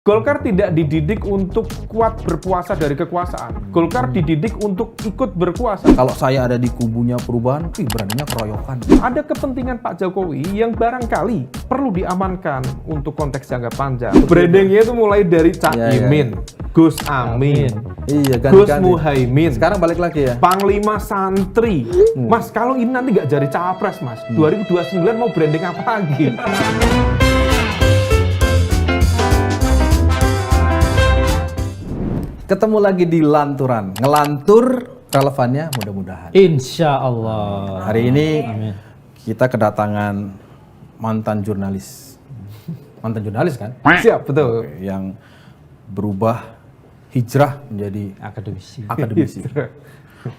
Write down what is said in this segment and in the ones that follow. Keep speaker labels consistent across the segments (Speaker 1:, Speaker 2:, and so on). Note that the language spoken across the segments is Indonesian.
Speaker 1: Golkar tidak dididik untuk kuat berpuasa dari kekuasaan. Golkar dididik untuk ikut berkuasa.
Speaker 2: Kalau saya ada di kubunya perubahan, beraninya keroyokan.
Speaker 1: Ada kepentingan Pak Jokowi yang barangkali perlu diamankan untuk konteks jangka panjang. Brandingnya itu mulai dari Cak Imin, Gus Amin, Gus Muhaimin.
Speaker 2: Sekarang balik lagi ya.
Speaker 1: Panglima Santri. Mas, kalau ini nanti nggak jadi cawapres, Mas. 2029 mau branding apa lagi?
Speaker 2: Ketemu lagi di Lanturan. Ngelantur relevannya mudah-mudahan.
Speaker 3: Insya Allah.
Speaker 2: Hari ini
Speaker 3: Amin.
Speaker 2: kita kedatangan mantan jurnalis. Mantan jurnalis kan?
Speaker 1: Siap, betul.
Speaker 2: Yang berubah hijrah menjadi
Speaker 3: Akademisi.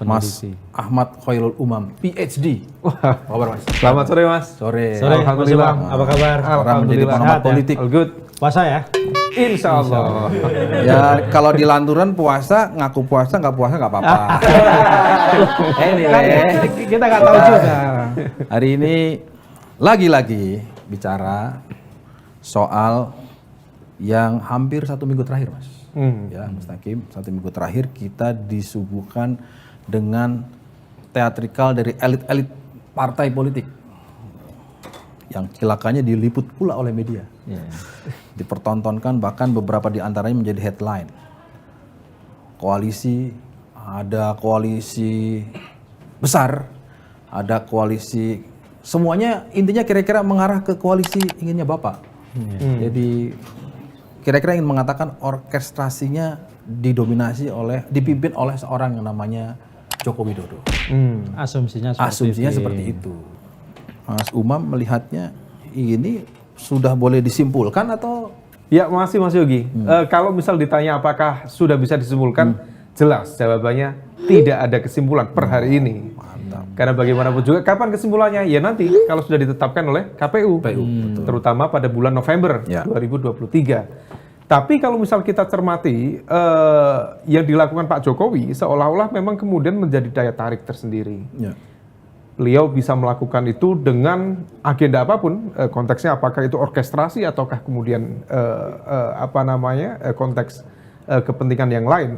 Speaker 2: Mas Ahmad Khairul Umam, PhD.
Speaker 1: Wah,
Speaker 2: kabar Mas?
Speaker 1: selamat sore, Mas.
Speaker 2: Sore.
Speaker 3: Sore,
Speaker 1: Alhamdulillah.
Speaker 3: Mas Imam. Apa kabar?
Speaker 2: Orang menjadi pengamat
Speaker 3: Sehat ya?
Speaker 2: politik.
Speaker 1: All good.
Speaker 3: Puasa ya?
Speaker 1: Insya Allah.
Speaker 2: Ya kalau di Lanturan puasa, ngaku puasa nggak apa-apa. Anyway,
Speaker 3: Kita nggak tahu juga.
Speaker 2: hari ini lagi-lagi bicara soal yang hampir 1 minggu terakhir, Mas. Ya, Mas Takim, 1 minggu terakhir kita disuguhkan dengan teatrikal dari elit-elit partai politik yang celakanya diliput pula oleh media. Dipertontonkan, bahkan beberapa di antaranya menjadi headline. Koalisi, ada koalisi besar, ada koalisi, semuanya intinya kira-kira mengarah ke koalisi inginnya Bapak. Jadi kira-kira ingin mengatakan orkestrasinya dipimpin oleh seorang yang namanya Joko Widodo.
Speaker 3: Asumsinya
Speaker 2: Seperti itu. Mas Umam melihatnya ini sudah boleh disimpulkan atau?
Speaker 1: Ya, masih Mas Yogi. Kalau misal ditanya apakah sudah bisa disimpulkan, jelas jawabannya tidak ada kesimpulan per hari ini.
Speaker 2: Mantap.
Speaker 1: Karena bagaimanapun juga, kapan kesimpulannya? Ya nanti kalau sudah ditetapkan oleh KPU,
Speaker 2: betul.
Speaker 1: terutama pada bulan November 2023. Tapi kalau misal kita cermati, yang dilakukan Pak Jokowi seolah-olah memang kemudian menjadi daya tarik tersendiri.
Speaker 2: Ya.
Speaker 1: Beliau bisa melakukan itu dengan agenda apapun, konteksnya apakah itu orkestrasi ataukah kemudian konteks kepentingan yang lain.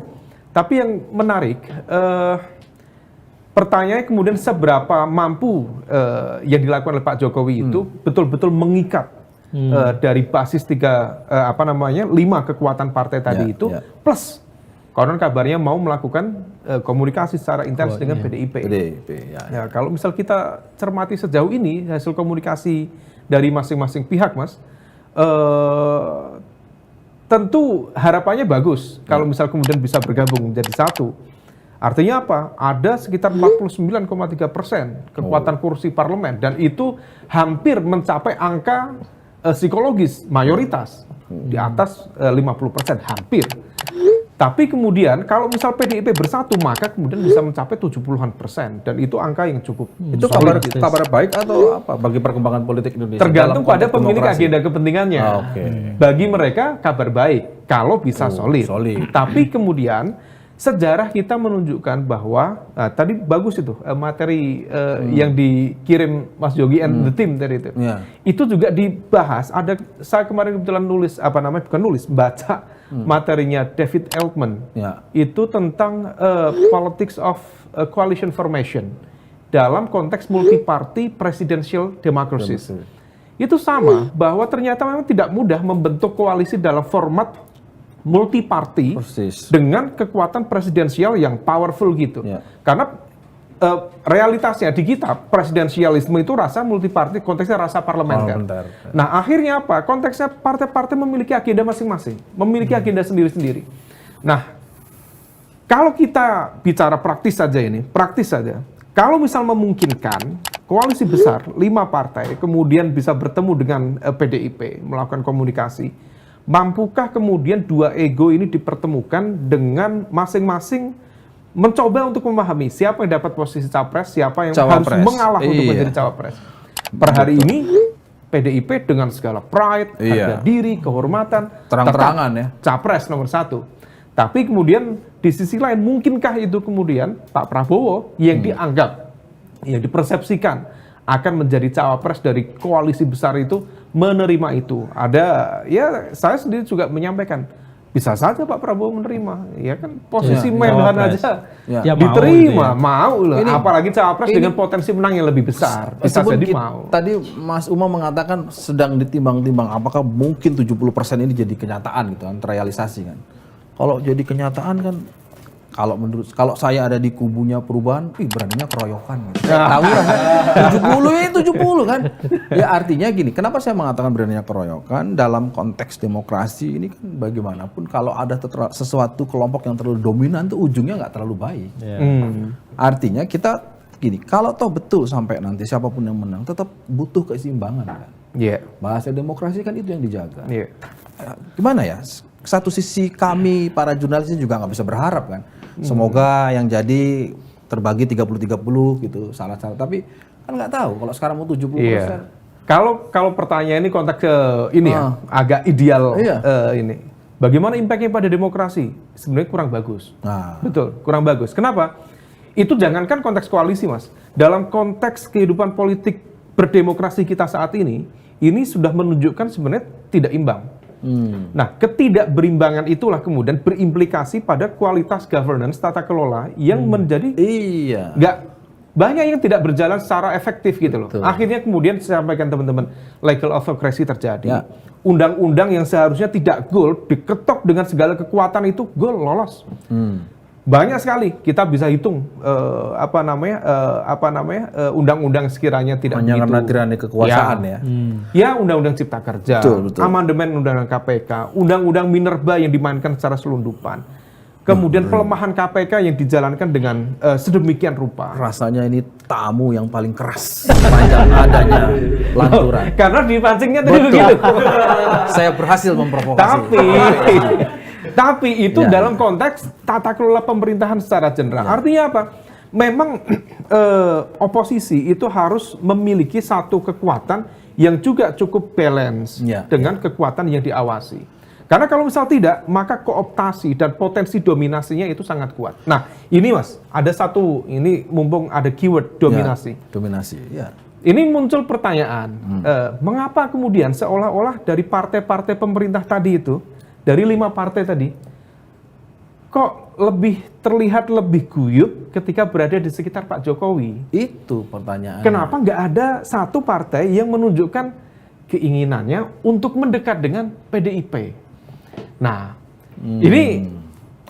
Speaker 1: Tapi yang menarik, pertanyaannya kemudian seberapa mampu yang dilakukan oleh Pak Jokowi itu betul-betul mengikat dari basis 5 kekuatan partai tadi itu plus konon kabarnya mau melakukan komunikasi secara intens dengan PDIP. Ya, kalau misal kita cermati sejauh ini hasil komunikasi dari masing-masing pihak, Mas, tentu harapannya bagus kalau misal kemudian bisa bergabung menjadi satu. Artinya apa? Ada sekitar 49,3% kekuatan kursi parlemen dan itu hampir mencapai angka psikologis mayoritas di atas 50%, hampir. Tapi kemudian kalau misal PDIP bersatu maka kemudian bisa mencapai 70-an% dan itu angka yang cukup
Speaker 2: Itu kabar baik atau apa bagi perkembangan politik Indonesia?
Speaker 1: tergantung pada pemilik agenda kepentingannya. Bagi mereka kabar baik kalau bisa solid. Tapi kemudian sejarah kita menunjukkan bahwa tadi bagus itu materi yang dikirim Mas Yogi and the team tadi itu. Itu juga dibahas. Saya kemarin kebetulan baca materinya David Eltman. Itu tentang politics of coalition formation dalam konteks multi-party presidential democracies. Itu sama bahwa ternyata memang tidak mudah membentuk koalisi dalam format multi-party dengan kekuatan presidensial yang powerful gitu. Karena realitasnya di kita presidensialisme itu rasa multi-party, konteksnya rasa parlementer. Nah akhirnya apa? Konteksnya partai-partai memiliki agenda masing-masing, memiliki agenda sendiri-sendiri. Nah kalau kita bicara praktis saja, kalau misal memungkinkan koalisi besar 5 partai kemudian bisa bertemu dengan PDIP melakukan komunikasi, mampukah kemudian 2 ego ini dipertemukan dengan masing-masing mencoba untuk memahami siapa yang dapat posisi capres, siapa yang harus mengalah untuk menjadi cawapres. Per hari ini PDIP dengan segala pride, harga diri, kehormatan,
Speaker 2: terang-terangan ya,
Speaker 1: capres nomor 1. Tapi kemudian di sisi lain mungkinkah itu kemudian Pak Prabowo yang dianggap, yang dipersepsikan akan menjadi cawapres dari koalisi besar itu menerima itu. Ada, ya saya sendiri juga menyampaikan, bisa saja Pak Prabowo menerima, ya kan posisi Menhan aja
Speaker 3: Ya,
Speaker 1: diterima, mau loh. Apalagi cawapres dengan potensi menang yang lebih besar, bisa jadi mau.
Speaker 2: Tadi Mas Umam mengatakan sedang ditimbang-timbang apakah mungkin 70% ini jadi kenyataan gitu kan, terrealisasi kan. Kalau jadi kenyataan kan, kalau saya ada di kubunya perubahan, beraninya keroyokan gitu. Tahu kan? 70 kan. Ya artinya gini, kenapa saya mengatakan beraninya keroyokan dalam konteks demokrasi ini kan bagaimanapun kalau ada sesuatu kelompok yang terlalu dominan tuh ujungnya nggak terlalu baik. Artinya kita gini, kalau toh betul sampai nanti siapapun yang menang tetap butuh keseimbangan kan. Bahasa demokrasi kan itu yang dijaga. Gimana ya? Satu sisi kami para jurnalis juga nggak bisa berharap kan. Semoga yang jadi terbagi 30-30 gitu, salah-salah. Tapi kan nggak tahu kalau sekarang mau 70%.
Speaker 1: Kalau pertanyaan ini konteks ini ya, agak ideal ini. Bagaimana impactnya pada demokrasi? Sebenarnya kurang bagus. Betul, kurang bagus. Kenapa? Itu jangankan konteks koalisi, Mas. Dalam konteks kehidupan politik berdemokrasi kita saat ini sudah menunjukkan sebenarnya tidak imbang. Nah, ketidakberimbangan itulah kemudian berimplikasi pada kualitas governance tata kelola yang menjadi nggak banyak yang tidak berjalan secara efektif gitu loh. Akhirnya kemudian saya sampaikan teman-teman, legal autocracy terjadi. Undang-undang yang seharusnya tidak goal diketok dengan segala kekuatan itu goal lolos. Banyak sekali kita bisa hitung undang-undang sekiranya tidak
Speaker 2: tirani kekuasaan
Speaker 1: ya undang-undang Cipta Kerja, amandemen undang-undang KPK, undang-undang Minerba yang dimainkan secara selundupan, kemudian pelemahan KPK yang dijalankan dengan sedemikian rupa.
Speaker 2: Rasanya ini tamu yang paling keras sepanjang adanya lanturan.
Speaker 1: Karena dipancingnya tadi begitu.
Speaker 2: Saya berhasil memprovokasi.
Speaker 1: Tapi itu dalam konteks tata kelola pemerintahan secara general. Artinya apa? Memang oposisi itu harus memiliki satu kekuatan yang juga cukup balance dengan kekuatan yang diawasi. Karena kalau misal tidak, maka kooptasi dan potensi dominasinya itu sangat kuat. Nah, ini Mas, ada satu, ini mumpung ada keyword dominasi.
Speaker 2: Dominasi, ya.
Speaker 1: Ini muncul pertanyaan, mengapa kemudian seolah-olah dari partai-partai pemerintah tadi itu, dari 5 partai tadi, kok terlihat lebih guyup ketika berada di sekitar Pak Jokowi?
Speaker 2: Itu pertanyaan.
Speaker 1: Kenapa nggak ada satu partai yang menunjukkan keinginannya untuk mendekat dengan PDIP? Nah, ini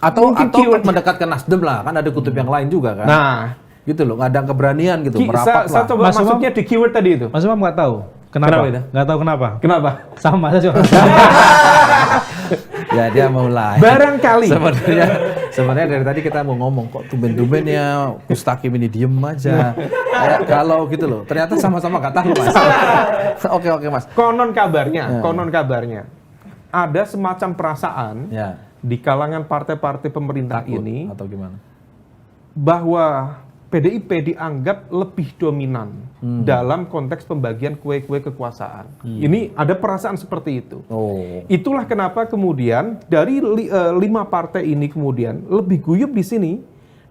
Speaker 2: atau mendekat ke Nasdem lah, kan ada kutub yang lain juga kan?
Speaker 1: Nah,
Speaker 2: gitu loh, nggak ada keberanian gitu, merapat
Speaker 1: saya coba masuknya di keyword tadi itu.
Speaker 3: Mas Umam nggak tahu. Kenapa? Nggak tahu kenapa.
Speaker 1: Kenapa?
Speaker 3: Sama saja.
Speaker 2: Ya dia mulai.
Speaker 1: Barangkali.
Speaker 2: Sebenarnya dari tadi kita mau ngomong kok tumben-tumbennya Mustaqim ini diem aja. Kalau gitu loh. Ternyata sama-sama nggak tahu Mas. Oke Mas.
Speaker 1: Konon kabarnya ada semacam perasaan di kalangan partai-partai pemerintah ini
Speaker 2: atau gimana? Bahwa
Speaker 1: PDIP dianggap lebih dominan dalam konteks pembagian kue-kue kekuasaan. Ini ada perasaan seperti itu. Itulah kenapa kemudian dari 5 partai ini kemudian lebih guyup di sini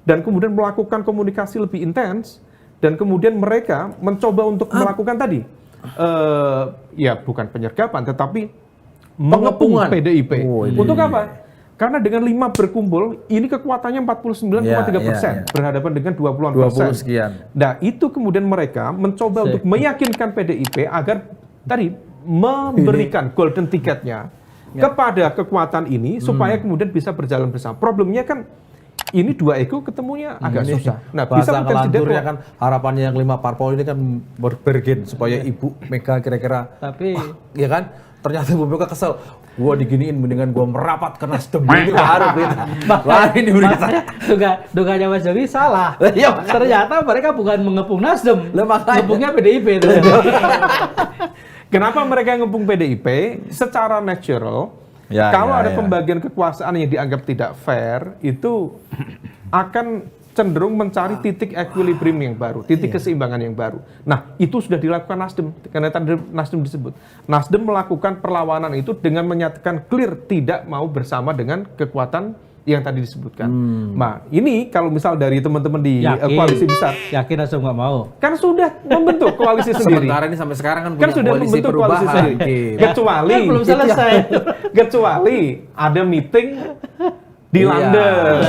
Speaker 1: dan kemudian melakukan komunikasi lebih intens dan kemudian mereka mencoba untuk melakukan tadi ya bukan penyergapan tetapi mengepung PDIP. Untuk apa? Karena dengan 5 berkumpul, ini kekuatannya 49,3%, berhadapan dengan 20-an%.
Speaker 2: 20 sekian.
Speaker 1: Nah, itu kemudian mereka mencoba untuk meyakinkan PDIP agar tadi memberikan golden ticketnya kepada kekuatan ini, supaya kemudian bisa berjalan bersama. Problemnya kan, ini 2 ego ketemunya agak susah. Nah, bisa
Speaker 2: ngelanturnya kan harapannya yang 5 parpol ini kan bergen supaya Ibu Mega kira-kira,
Speaker 3: tapi
Speaker 2: ya kan? Ternyata Bu Mega kesel, gua diginiin mendingan gua merapat ke Nasdem gitu harap gitu. Wah ini
Speaker 3: duganya Mas Jogi salah. Ternyata mereka bukan mengepung Nasdem, ngepungnya PDIP.
Speaker 1: Kenapa mereka ngepung PDIP? Secara natural, kalau ada pembagian kekuasaan yang dianggap tidak fair, itu akan cenderung mencari titik equilibrium yang baru, titik keseimbangan yang baru. Nah, itu sudah dilakukan Nasdem, karena tadi Nasdem disebut. Nasdem melakukan perlawanan itu dengan menyatakan clear tidak mau bersama dengan kekuatan yang tadi disebutkan. Nah, ini kalau misal dari teman-teman di koalisi besar,
Speaker 3: yakin Nasdem nggak mau?
Speaker 1: Kan sudah membentuk koalisi sendiri.
Speaker 2: Sementara ini sampai sekarang kan
Speaker 1: kan sudah
Speaker 2: koalisi
Speaker 1: membentuk
Speaker 2: perubahan.
Speaker 1: koalisi sendiri. Kecuali
Speaker 3: Kan belum selesai.
Speaker 1: kecuali ada meeting di London.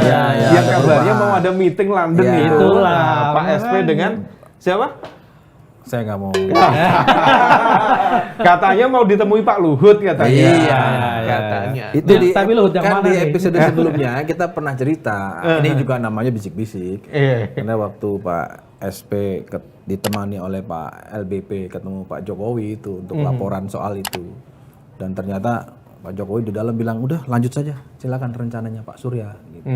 Speaker 1: Yang kabarnya mau ada meeting London itu.
Speaker 3: Itulah.
Speaker 1: Pak SP dengan siapa?
Speaker 2: Saya nggak mau.
Speaker 1: Katanya mau ditemui Pak Luhut katanya.
Speaker 2: Iya.
Speaker 1: Katanya.
Speaker 2: Itu
Speaker 3: Nah, tapi Luhut yang
Speaker 2: kan
Speaker 3: mana
Speaker 2: di
Speaker 3: nih?
Speaker 2: episode sebelumnya kita pernah cerita. Ini juga namanya bisik-bisik. Karena waktu Pak SP ditemani oleh Pak LBP ketemu Pak Jokowi itu untuk laporan soal itu. Dan ternyata Pak Jokowi di dalam bilang, udah lanjut saja, silakan rencananya Pak Surya. Gitu.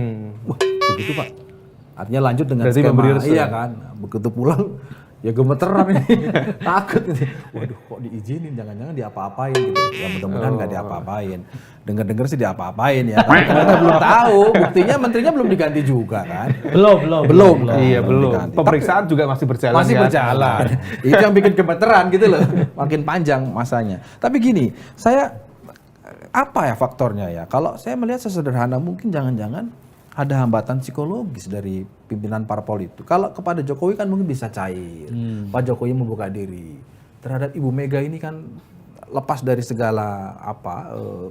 Speaker 2: Wah, begitu Pak. Artinya lanjut dengan
Speaker 1: berarti
Speaker 2: skema.
Speaker 1: restu.
Speaker 2: Iya kan. Begitu pulang, ya gemeteran ini. Takut ini. Waduh, kok diizinin, jangan-jangan diapa-apain gitu. Ya mudah-mudahan nggak diapa-apain. Dengar-dengar sih diapa-apain ya. Tapi ternyata belum tahu. Buktinya menterinya belum diganti juga kan.
Speaker 3: Belum.
Speaker 1: Iya, belum.
Speaker 2: diganti.
Speaker 1: Pemeriksaan juga masih berjalan.
Speaker 2: Masih
Speaker 1: kan?
Speaker 2: berjalan. Itu yang bikin gemeteran gitu loh. Makin panjang masanya. Tapi gini, apa ya faktornya ya? Kalau saya melihat sesederhana mungkin jangan-jangan ada hambatan psikologis dari pimpinan parpol itu. Kalau kepada Jokowi kan mungkin bisa cair. Pak Jokowi membuka diri. Terhadap Ibu Mega ini kan lepas dari segala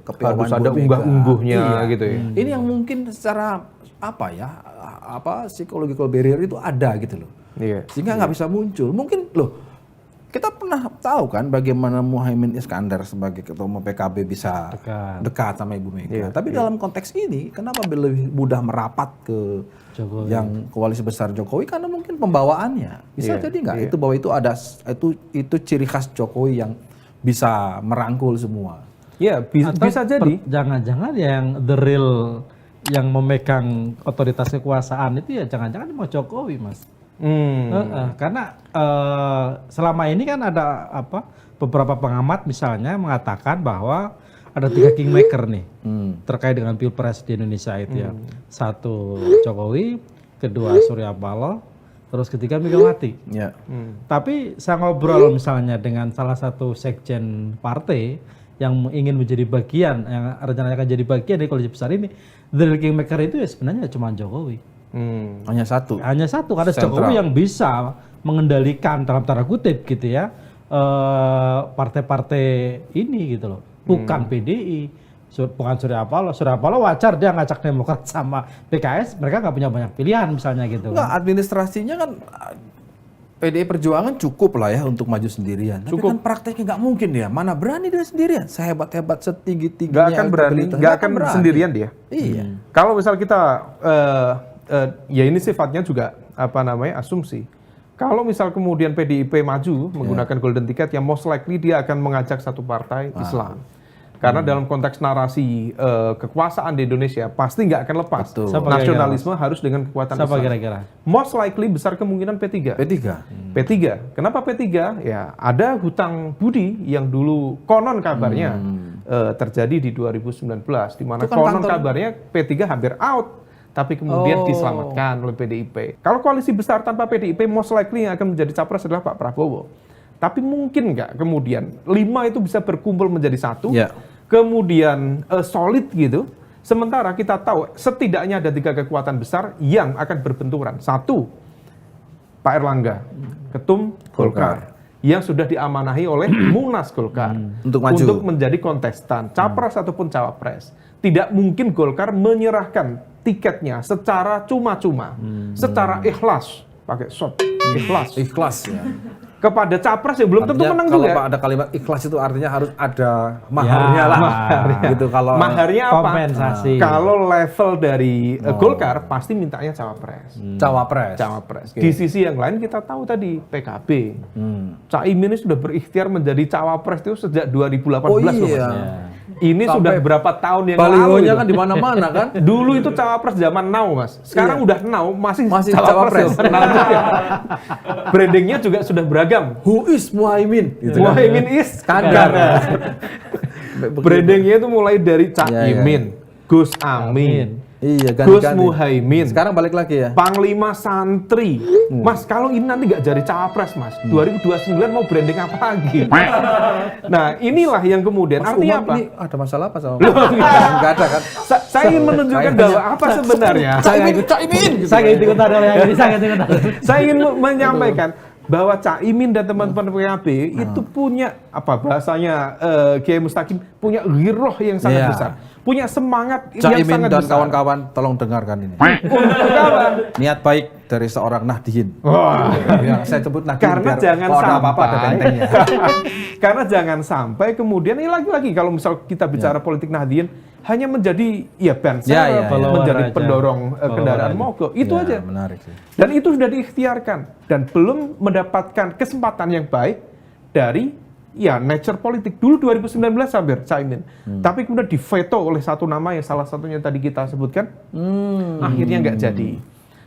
Speaker 2: kepiawaian
Speaker 1: Harus ada
Speaker 2: Bu Mega.
Speaker 1: unggah-ungguhnya gitu ya.
Speaker 2: Ini yang mungkin secara psychological barrier itu ada gitu loh.
Speaker 1: Iya.
Speaker 2: Sehingga nggak bisa muncul. Mungkin loh, kita pernah tahu kan bagaimana Muhaimin Iskandar sebagai ketua umum PKB bisa dekat sama Ibu Mega. Tapi dalam konteks ini, kenapa lebih mudah merapat ke Jokowi, yang koalisi besar Jokowi? Karena mungkin pembawaannya. Bisa jadi nggak? Itu bahwa itu ada itu ciri khas Jokowi yang bisa merangkul semua.
Speaker 1: Ya, bisa jadi.
Speaker 3: Jangan-jangan yang the real yang memegang otoritas kekuasaan itu ya jangan-jangan mau Jokowi, Mas. Karena selama ini kan ada beberapa pengamat misalnya mengatakan bahwa ada 3 kingmaker nih terkait dengan pilpres di Indonesia itu ya. 1 Jokowi, kedua Surya Paloh, terus ketiga Megawati. Tapi saya ngobrol misalnya dengan salah satu sekjen partai yang ingin menjadi bagian, yang rencananya akan jadi bagian dari koalisi besar ini, the kingmaker itu ya sebenarnya cuma Jokowi.
Speaker 2: Hanya satu
Speaker 3: Karena Jokowi yang bisa mengendalikan dalam tanda kutip gitu ya partai-partai ini gitu loh, bukan PDI, bukan Surya Paloh wajar dia ngajak Demokrat sama PKS, mereka nggak punya banyak pilihan misalnya gitu.
Speaker 2: Nggak, administrasinya kan PDI Perjuangan cukup lah ya untuk maju sendirian. Tapi kan prakteknya nggak mungkin dia, mana berani dia sendirian, sehebat-hebat setinggi-tingginya.
Speaker 1: Nggak akan sendirian dia.
Speaker 2: Iya.
Speaker 1: Kalau misal kita ya ini sifatnya juga asumsi. Kalau misal kemudian PDIP maju menggunakan golden ticket, ya most likely dia akan mengajak satu partai Islam. Karena dalam konteks narasi kekuasaan di Indonesia pasti nggak akan lepas. Nasionalisme harus dengan kekuatan Islam.
Speaker 3: Kira-kira?
Speaker 1: Most likely besar kemungkinan P3. P3. Kenapa P3? Ya ada hutang budi yang dulu konon kabarnya terjadi di 2019, di mana konon kabarnya P3 hampir out. Tapi kemudian diselamatkan oleh PDIP. Kalau koalisi besar tanpa PDIP, most likely yang akan menjadi capres adalah Pak Prabowo. Tapi mungkin nggak kemudian 5 itu bisa berkumpul menjadi 1, kemudian solid gitu. Sementara kita tahu setidaknya ada 3 kekuatan besar yang akan berbenturan. 1, Pak Erlangga, ketum Golkar, yang sudah diamanahi oleh Munas Golkar untuk menjadi kontestan, capres ataupun cawapres. Tidak mungkin Golkar menyerahkan tiketnya secara cuma-cuma, secara ikhlas, pakai shot,
Speaker 2: ikhlas ya.
Speaker 1: Kepada capres yang belum tentu menang
Speaker 2: kalau
Speaker 1: juga.
Speaker 2: Kalau ada kalimat ikhlas itu artinya harus ada maharnya lah. Gitu kalau
Speaker 1: maharnya apa?
Speaker 3: Kompensasi.
Speaker 1: Kalau level dari Golkar pasti mintanya cawapres. Cawapres. Okay. Di sisi yang lain kita tahu tadi PKB. Caimin ini sudah berikhtiar menjadi cawapres itu sejak 2018.
Speaker 2: Oh iya.
Speaker 1: Ini sudah berapa tahun yang
Speaker 2: lalu? Balihonya kan di mana-mana kan.
Speaker 1: Dulu itu cawapres zaman now, Mas. Sekarang udah now, masih
Speaker 2: cawapres.
Speaker 1: Brandingnya juga sudah beragam.
Speaker 2: Who is Muhaimin?
Speaker 1: Gitu Muhaimin is Iskandar. Brandingnya itu mulai dari Caimin, Gus Amin.
Speaker 2: Iya,
Speaker 1: Gus
Speaker 2: ganti-ganti.
Speaker 1: Muhaimin.
Speaker 2: Sekarang balik lagi ya.
Speaker 1: Panglima Santri. Mas, kalau ini nanti nggak jadi cawapres, Mas. 2029 mau branding apa lagi? Nah, inilah yang kemudian
Speaker 2: Mas
Speaker 1: artinya
Speaker 2: Umam
Speaker 1: apa?
Speaker 2: ini ada masalah apa sama? Enggak ada kan?
Speaker 1: Saya ingin menunjukkan bahwa apa sebenarnya.
Speaker 2: Saya Caimin.
Speaker 3: Saya ikut-ikutan oleh yang ini, saya ikut-ikutan.
Speaker 1: Saya ingin menyampaikan bahwa Caimin dan teman-teman PKB itu punya apa bahasanya Kiai Mustaqim punya giroh yang sangat
Speaker 2: Iya.
Speaker 1: besar, punya semangat yang
Speaker 2: Caimin
Speaker 1: sangat
Speaker 2: dan
Speaker 1: besar.
Speaker 2: kawan-kawan tolong dengarkan ini.
Speaker 1: Untuk apa?
Speaker 2: Niat baik dari seorang Nahdiyin.
Speaker 1: Wah.
Speaker 2: Ya, saya sebut Nahdiyin
Speaker 1: Karena
Speaker 2: biar
Speaker 1: jangan
Speaker 2: kalau ada
Speaker 1: sampai
Speaker 2: apa-apa ada bentengnya.
Speaker 1: karena jangan sampai kemudian ini lagi-lagi kalau misal kita bicara politik Nahdien hanya menjadi ya bangsa
Speaker 2: Ya,
Speaker 1: menjadi
Speaker 3: aja.
Speaker 1: pendorong kendaraan
Speaker 3: aja.
Speaker 1: mogok itu
Speaker 2: Ya,
Speaker 1: aja.
Speaker 2: menarik sih.
Speaker 1: Dan itu sudah diikhtiarkan dan belum mendapatkan kesempatan yang baik dari ya nature politik dulu 2019 hampir Caimin. Tapi kemudian diveto oleh satu nama yang salah satunya tadi kita sebutkan. Akhirnya nggak jadi.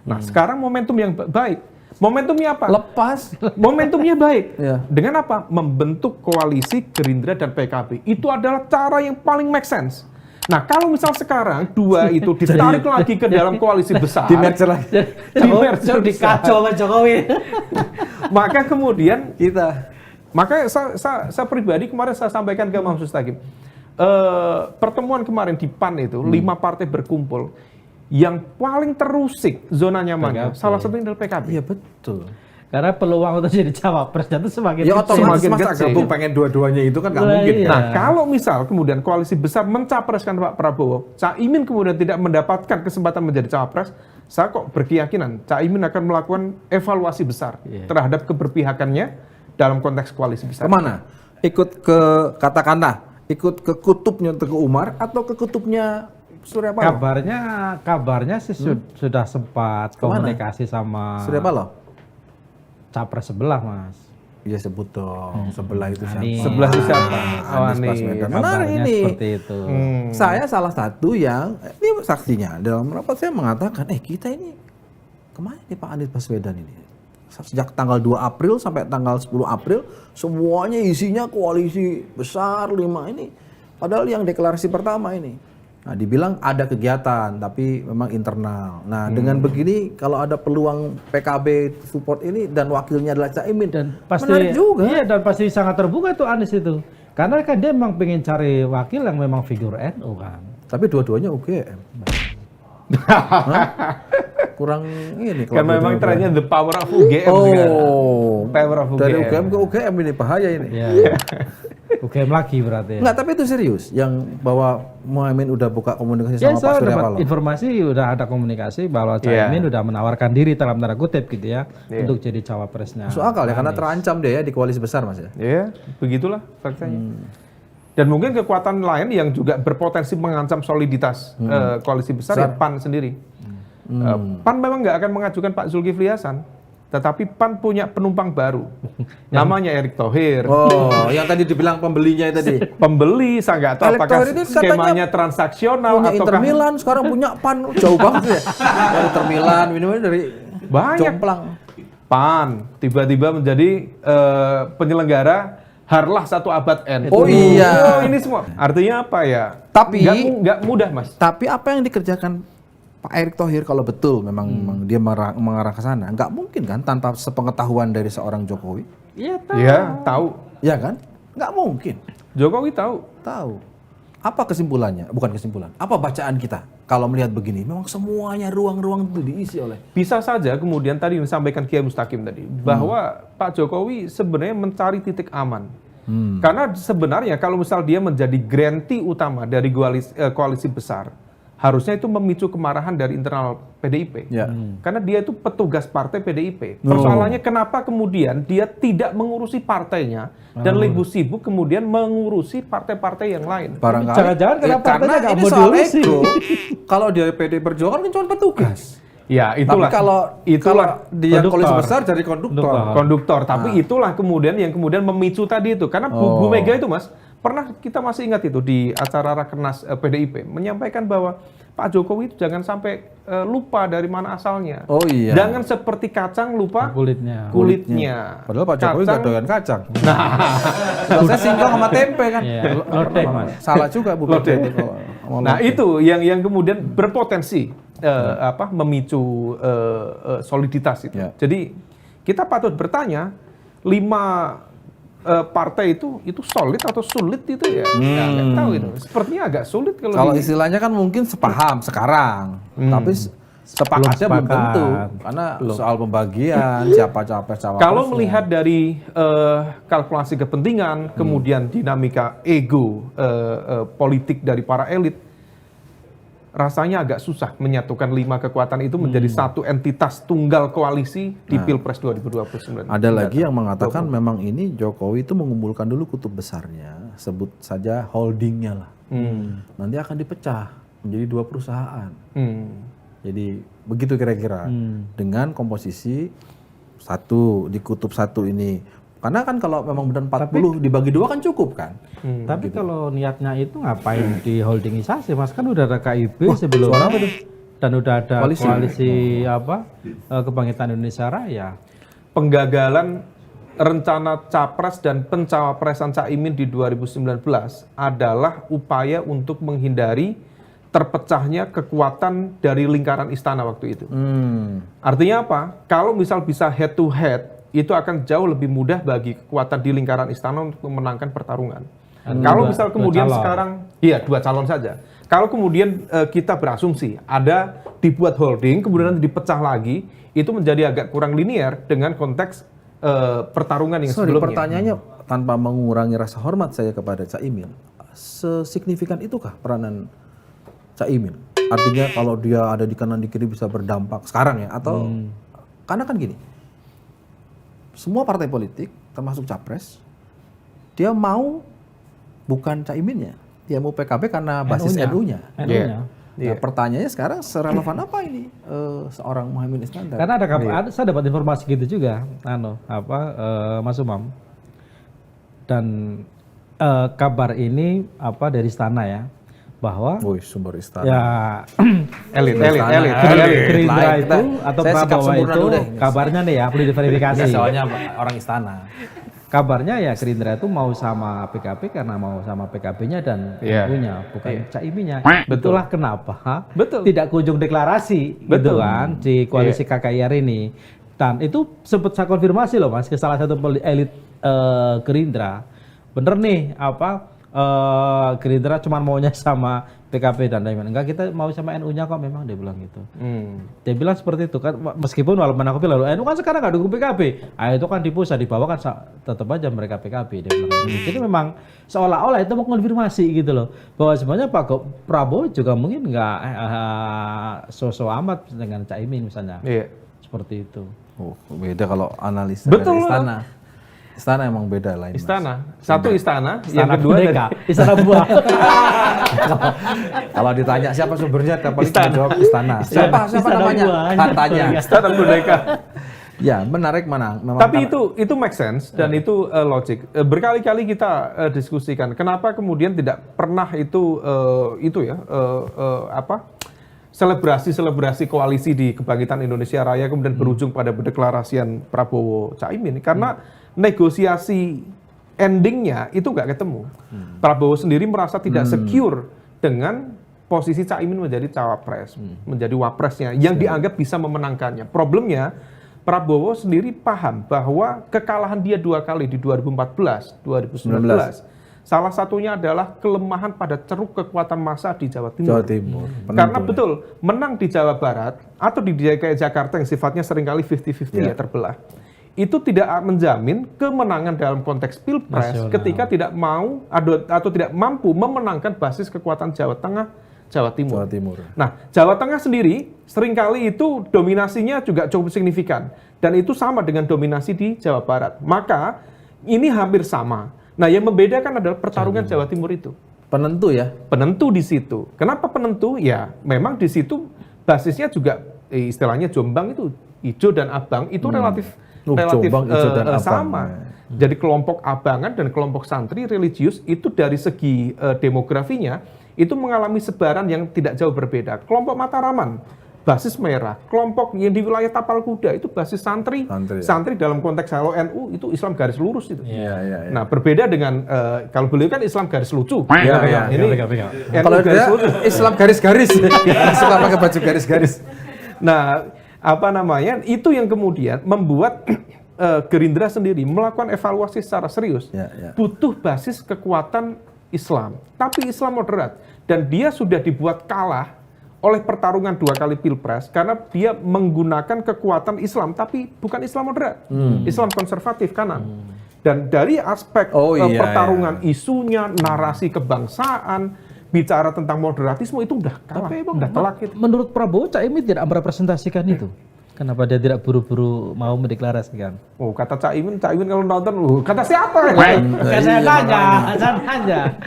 Speaker 1: Nah, sekarang momentum yang baik. Momentumnya apa?
Speaker 2: Lepas.
Speaker 1: Momentumnya baik.
Speaker 2: Iya.
Speaker 1: Dengan apa? Membentuk koalisi Gerindra dan PKB. Itu adalah cara yang paling make sense. Nah, kalau misal sekarang dua itu ditarik lagi ke dalam koalisi besar,
Speaker 2: Di merger lagi.
Speaker 1: di merger besar,
Speaker 3: Dikacau sama Jokowi.
Speaker 1: maka kemudian
Speaker 2: Kita.
Speaker 1: makanya saya pribadi kemarin saya sampaikan ke Mas Mustaqim, pertemuan kemarin di PAN itu 5 partai berkumpul, yang paling terusik zona nyamannya
Speaker 3: PKB.
Speaker 1: salah satunya adalah PKB.
Speaker 2: Iya betul.
Speaker 3: Karena peluang untuk jadi cawapresnya itu semakin
Speaker 2: Ya
Speaker 3: kecil.
Speaker 2: otomatis
Speaker 1: Semakin
Speaker 2: masa
Speaker 1: kecil.
Speaker 2: gabung pengen dua-duanya itu kan nggak
Speaker 3: Lah,
Speaker 2: mungkin.
Speaker 3: iya.
Speaker 2: Kan?
Speaker 1: Nah, kalau misal kemudian koalisi besar mencapreskan Pak Prabowo, Caimin kemudian tidak mendapatkan kesempatan menjadi cawapres, saya kok berkeyakinan Caimin akan melakukan evaluasi besar terhadap keberpihakannya dalam konteks koalisi besar.
Speaker 2: Kemana? Ikut ke katakanlah, ikut ke kutubnya Teguh Umar atau ke kutubnya Surya Paloh?
Speaker 3: Kabarnya sih sudah sempat
Speaker 2: Kemana?
Speaker 3: komunikasi sama
Speaker 2: Surya Paloh?
Speaker 3: capres sebelah, Mas.
Speaker 2: Iya sebut dong, sebelah itu siapa?
Speaker 3: Anies.
Speaker 1: Sebelah itu siapa? Oh,
Speaker 2: Anies
Speaker 1: Anies.
Speaker 2: Baswedan. Menarik
Speaker 3: Kabarnya
Speaker 2: ini.
Speaker 3: seperti itu.
Speaker 2: Saya salah satu yang ini saksinya dalam rapat saya mengatakan, kita ini kemana nih Pak Anies Baswedan ini? Sejak tanggal 2 April sampai tanggal 10 April semuanya isinya koalisi besar 5 ini. Padahal yang deklarasi pertama ini. Nah, dibilang ada kegiatan tapi memang internal. Nah, dengan begini kalau ada peluang PKB support ini dan wakilnya adalah Caimin
Speaker 3: Dan pasti
Speaker 2: menarik juga.
Speaker 3: Iya, dan pasti sangat terbuka tuh Anies itu. Karena kan dia memang pengen cari wakil yang memang figur NU kan.
Speaker 2: Tapi dua-duanya UGM. Hah? Kurang ini kalau
Speaker 1: Karena memang
Speaker 2: dua-duanya.
Speaker 1: trennya the power of UGM sekarang. Power of
Speaker 2: Dari
Speaker 1: UGM.
Speaker 2: UGM ke UGM ini bahaya ini.
Speaker 3: Iya. UGM lagi berarti.
Speaker 2: Enggak, tapi itu serius yang bahwa Muhaimin udah buka komunikasi
Speaker 3: Ya,
Speaker 2: sama Pak
Speaker 3: saya
Speaker 2: Surya
Speaker 3: dapat
Speaker 2: Paloh.
Speaker 3: informasi udah ada komunikasi bahwa Caimin udah menawarkan diri dalam tanda kutip gitu ya untuk jadi cawapresnya.
Speaker 2: Masuk akal ya karena terancam dia ya di koalisi besar Mas ya.
Speaker 1: Ya, begitulah faktanya. Dan mungkin kekuatan lain yang juga berpotensi mengancam soliditas koalisi besar ya PAN sendiri. PAN memang nggak akan mengajukan Pak Zulkifli Hasan, tetapi PAN punya penumpang baru, namanya Erick Thohir.
Speaker 2: Oh, yang tadi dibilang pembelinya tadi.
Speaker 1: Pembeli, saya nggak tahu
Speaker 2: Erick
Speaker 1: apakah
Speaker 2: Thohir ini katanya
Speaker 1: skemanya transaksional
Speaker 2: Punya Inter
Speaker 1: ataukah
Speaker 2: Milan, sekarang punya PAN. Jauh banget ya. Dari Inter Milan, minimal dari
Speaker 1: banyak.
Speaker 2: Jomplang.
Speaker 1: PAN tiba-tiba menjadi penyelenggara Harlah 1 abad NU.
Speaker 2: Oh iya.
Speaker 1: Oh, ini semua artinya apa ya?
Speaker 2: Tapi-
Speaker 1: nggak mudah, Mas.
Speaker 2: Tapi apa yang dikerjakan Pak Erick Thohir kalau betul memang dia mengarah ke sana, nggak mungkin kan tanpa sepengetahuan dari seorang Jokowi?
Speaker 3: Iya tahu.
Speaker 1: Iya, tahu.
Speaker 2: Ya kan? Nggak mungkin.
Speaker 1: Jokowi tahu.
Speaker 2: Tahu. Apa kesimpulannya? Bukan kesimpulan. Apa bacaan kita kalau melihat begini? Memang semuanya ruang-ruang itu diisi oleh.
Speaker 1: Bisa saja kemudian tadi yang disampaikan Kiai Mustaqim tadi bahwa Pak Jokowi sebenarnya mencari titik aman. Karena sebenarnya kalau misal dia menjadi grantee utama dari koalisi besar, harusnya itu memicu kemarahan dari internal PDIP.
Speaker 2: Ya.
Speaker 1: Karena dia itu petugas partai PDIP. Persoalannya kenapa kemudian dia tidak mengurusi partainya dan lebih sibuk kemudian mengurusi partai-partai yang lain.
Speaker 2: Barangkali.
Speaker 3: Jangan-jangan kenapa
Speaker 2: karena
Speaker 3: partainya nggak
Speaker 2: ini
Speaker 3: mau
Speaker 2: soal
Speaker 3: diurusi?
Speaker 2: ego. Kalau dia PD Perjuangan kan cuma petugas.
Speaker 1: Ya, itulah.
Speaker 2: Tapi kalau dia
Speaker 3: konduktor.
Speaker 2: koalisi besar jadi konduktor.
Speaker 1: Konduktor, tapi itulah kemudian yang kemudian memicu tadi itu. Karena Bu Mega itu, Mas, pernah kita masih ingat itu di acara Rakernas PDIP menyampaikan bahwa Pak Jokowi itu jangan sampai lupa dari mana asalnya.
Speaker 2: Oh iya.
Speaker 1: Jangan seperti kacang lupa kulitnya.
Speaker 2: Padahal Pak Jokowi nggak
Speaker 1: Kacang-
Speaker 2: doyan kacang. Nah, saya singkong sama tempe kan.
Speaker 3: Iya, lodeh, Mas.
Speaker 2: Salah juga Bu
Speaker 1: Lodeh.
Speaker 2: Mega itu kalau
Speaker 1: Nah itu yang kemudian berpotensi memicu soliditas itu. Jadi kita patut bertanya 5 partai itu solid atau sulit itu ya? Nggak tahu itu. Sepertinya agak sulit
Speaker 2: kalau istilahnya kan mungkin sepaham sekarang, tapi sepakatnya belum tentu karena soal pembagian siapa capres.
Speaker 1: Kalau melihat dari kalkulasi kepentingan, kemudian dinamika ego politik dari para elit, rasanya agak susah menyatukan 5 kekuatan itu menjadi satu entitas tunggal koalisi di Pilpres 2029.
Speaker 2: Ada lagi yang mengatakan memang ini Jokowi itu mengumpulkan dulu kutub besarnya, sebut saja holdingnya lah. Nanti akan dipecah menjadi 2 perusahaan. Jadi begitu kira-kira dengan komposisi 1 di kutub 1 ini. Karena kan kalau memang benar 40 dibagi 2 kan cukup kan.
Speaker 3: Tapi kalau niatnya itu ngapain di holdingisasi, Mas? Kan udah ada KIP sebelumnya dan udah ada koalisi Kebangkitan Indonesia Raya.
Speaker 1: Penggagalan rencana capres dan pencawapresan Caimin di 2019 adalah upaya untuk menghindari terpecahnya kekuatan dari lingkaran istana waktu itu. Artinya apa? Kalau misal bisa head to head, itu akan jauh lebih mudah bagi kekuatan di lingkaran istana untuk memenangkan pertarungan. Kalau misal kemudian sekarang, 2 calon saja. Kalau kemudian kita berasumsi ada dibuat holding, kemudian dipecah lagi, itu menjadi agak kurang linear dengan konteks pertarungan yang sebelumnya.
Speaker 2: Pertanyaannya tanpa mengurangi rasa hormat saya kepada Caimin, sesignifikan itukah peranan Caimin? Artinya kalau dia ada di kanan di kiri bisa berdampak sekarang ya? Atau karena kan gini, semua partai politik termasuk capres dia mau bukan Caiminnya, dia mau PKB karena basis NU-nya. Nah, pertanyaannya sekarang serelevan apa ini seorang Muhaimin Iskandar?
Speaker 3: Karena saya dapat informasi gitu juga, Mas Umam. Dan kabar ini dari istana ya, bahwa
Speaker 2: sumber istana.
Speaker 3: Ya elit Gerindra itu atau Prabowo itu kabarnya nih ya, perlu diverifikasi.
Speaker 2: Soalnya orang istana.
Speaker 3: Kabarnya ya Gerindra itu mau sama PKB karena mau sama PKB-nya dan punya, bukan Caiminnya. Itulah kenapa tidak kunjung deklarasi gitu kan di koalisi KKIR ini. Dan itu sempat saya konfirmasi loh Mas ke salah satu elit Gerindra. Bener nih Gerindra cuma maunya sama PKB dan lain-lain. Enggak, kita mau sama NU-nya kok, memang dia bilang gitu. Dia bilang seperti itu kan, meskipun walaupun aku bilang NU kan sekarang nggak dukung PKB, itu kan di pusat, di bawah kan tetap aja mereka PKB, dia bilang gitu. Jadi memang seolah-olah itu mengonfirmasi gitu loh, bahwa sebenarnya Pak Prabowo juga mungkin nggak so-so amat dengan Caimin misalnya. Seperti itu.
Speaker 2: Beda kalau analisa dari istana. Istana emang beda lain.
Speaker 1: Istana, satu istana, yang kedua
Speaker 3: istana buah.
Speaker 2: Kalau ditanya siapa sumbernya, paling jawab istana. Siapa namanya? Katanya.
Speaker 1: Istana Merdeka.
Speaker 2: Ya, menarik mana?
Speaker 1: Tapi itu make sense dan itu logik. Berkali-kali kita diskusikan kenapa kemudian tidak pernah selebrasi koalisi di Kebangkitan Indonesia Raya kemudian berujung pada pendeklarasian Prabowo Caimin, karena negosiasi endingnya itu nggak ketemu. Prabowo sendiri merasa tidak secure dengan posisi Caimin menjadi cawapres, menjadi wapresnya yang dianggap bisa memenangkannya. Problemnya Prabowo sendiri paham bahwa kekalahan dia 2 kali di 2014, 2019. Salah satunya adalah kelemahan pada ceruk kekuatan massa di Jawa Timur. Karena betul, menang di Jawa Barat atau di DKI Jakarta yang sifatnya seringkali 50-50 terbelah, itu tidak menjamin kemenangan dalam konteks Pilpres ketika tidak mau atau tidak mampu memenangkan basis kekuatan Jawa Tengah, Jawa Timur. Nah, Jawa Tengah sendiri seringkali itu dominasinya juga cukup signifikan. Dan itu sama dengan dominasi di Jawa Barat. Maka ini hampir sama. Nah, yang membedakan adalah pertarungan Jawa Timur itu.
Speaker 2: Penentu ya?
Speaker 1: Penentu di situ. Kenapa penentu? Ya, memang di situ basisnya juga istilahnya Jombang itu hijau dan abang itu relatif sama. Jadi kelompok abangan dan kelompok santri religius itu dari segi demografinya itu mengalami sebaran yang tidak jauh berbeda. Kelompok Mataraman basis merah, kelompok yang di wilayah Tapal Kuda itu basis santri. Santri dalam konteks kalau NU itu Islam garis lurus itu. Nah, berbeda dengan kalau beliau kan Islam garis lucu. Ini
Speaker 2: kalau garis lucu. Islam garis-garis. Suka pakai baju garis-garis.
Speaker 1: Nah, apa namanya? Itu yang kemudian membuat Gerindra sendiri melakukan evaluasi secara serius. Butuh basis kekuatan Islam, tapi Islam moderat, dan dia sudah dibuat kalah oleh pertarungan 2 kali pilpres karena dia menggunakan kekuatan Islam, tapi bukan Islam moderat, Islam konservatif kanan. Dan dari aspek pertarungan isunya, narasi kebangsaan, bicara tentang moderatisme itu udah kalah, tapi udah telak gitu.
Speaker 3: Menurut Prabowo, Cak Imin tidak merepresentasikan itu. Kenapa dia tidak buru-buru mau mendeklarasikan?
Speaker 1: Oh, kata Cak Imin kalau nonton, kata siapa?
Speaker 3: Saya tanya,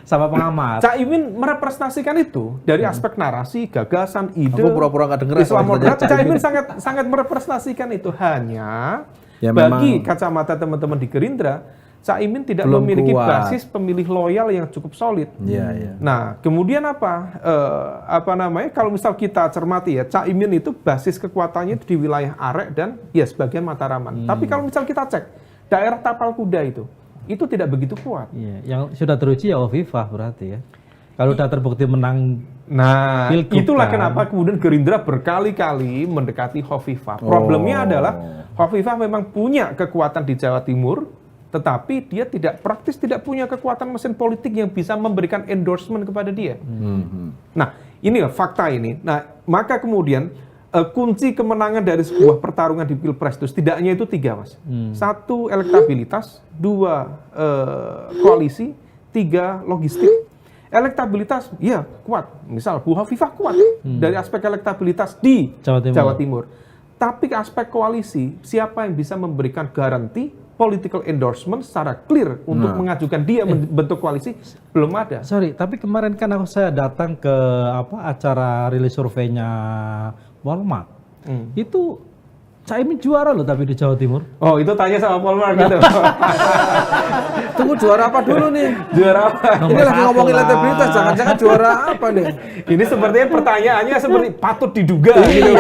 Speaker 3: sama pengamat.
Speaker 1: Cak Imin merepresentasikan itu dari aspek narasi, gagasan, ide.
Speaker 2: Aku pura-pura nggak denger.
Speaker 1: Islam moderat. Cak Imin sangat merepresentasikan itu. Hanya ya, bagi kacamata teman-teman di Gerindra, Cak Imin tidak memiliki basis pemilih loyal yang cukup solid. Nah, kemudian apa namanya? Kalau misal kita cermati ya, Cak Imin itu basis kekuatannya itu di wilayah Arek dan ya sebagian Mataraman. Tapi kalau misal kita cek daerah Tapal Kuda itu tidak begitu kuat.
Speaker 3: Yang sudah teruji ya Hovifah berarti ya. Kalau sudah terbukti menang.
Speaker 1: Nah, itulah kenapa kemudian Gerindra berkali-kali mendekati Hovifah. Problemnya adalah Hovifah memang punya kekuatan di Jawa Timur, tetapi dia tidak punya kekuatan mesin politik yang bisa memberikan endorsement kepada dia. Nah, inilah fakta ini. Nah, maka kemudian kunci kemenangan dari sebuah pertarungan di Pilpres itu setidaknya itu 3, Mas. 1, elektabilitas, 2, koalisi, 3, logistik. Elektabilitas, ya kuat. Misal Bu Hovifah kuat dari aspek elektabilitas di Jawa Timur. Tapi aspek koalisi, siapa yang bisa memberikan garansi political endorsement secara clear untuk mengajukan dia membentuk koalisi, belum ada.
Speaker 3: Sorry, tapi kemarin kan saya datang ke acara rilis surveinya Walmart. Itu Cak Imin juara loh tapi di Jawa Timur.
Speaker 1: Oh, itu tanya sama Walmart gitu.
Speaker 2: Tunggu juara apa dulu nih?
Speaker 1: Juara apa?
Speaker 2: Ini lagi ngomongin elektabilitas, jangan-jangan juara apa nih?
Speaker 1: Ini sepertinya pertanyaannya seperti patut diduga gitu.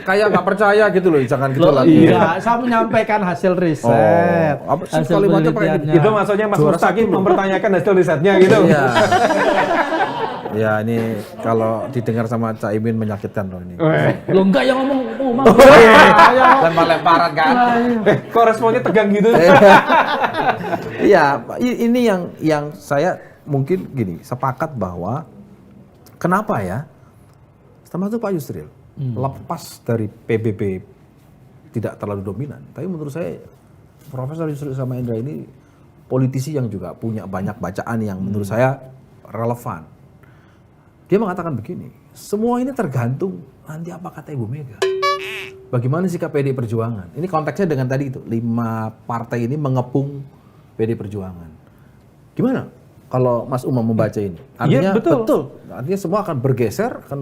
Speaker 2: Kayak nggak percaya gitu loh, jangan gitu lagi.
Speaker 3: Iya, saya menyampaikan hasil riset.
Speaker 2: Apa sih kalimatnya pakai
Speaker 1: itu maksudnya Mas Mustaqim mempertanyakan hasil risetnya gitu.
Speaker 2: Iya. Ya ini kalau didengar sama Cak Imin menyakitkan loh ini.
Speaker 3: Lo enggak yang ngomong
Speaker 2: lempar-lemparan kan?
Speaker 1: Kok responnya tegang gitu?
Speaker 2: Iya, ini yang saya mungkin gini sepakat bahwa kenapa ya? Termasuk Pak Yusril lepas dari PBB tidak terlalu dominan, tapi menurut saya Profesor Yusril sama Indra ini politisi yang juga punya banyak bacaan yang menurut saya relevan. Dia mengatakan begini, semua ini tergantung nanti apa kata Ibu Mega. Bagaimana sikap PDI Perjuangan? Ini konteksnya dengan tadi itu, 5 partai ini mengepung PDI Perjuangan. Gimana kalau Mas Umam membaca ini? Artinya
Speaker 1: ya, betul.
Speaker 2: Artinya semua akan bergeser, akan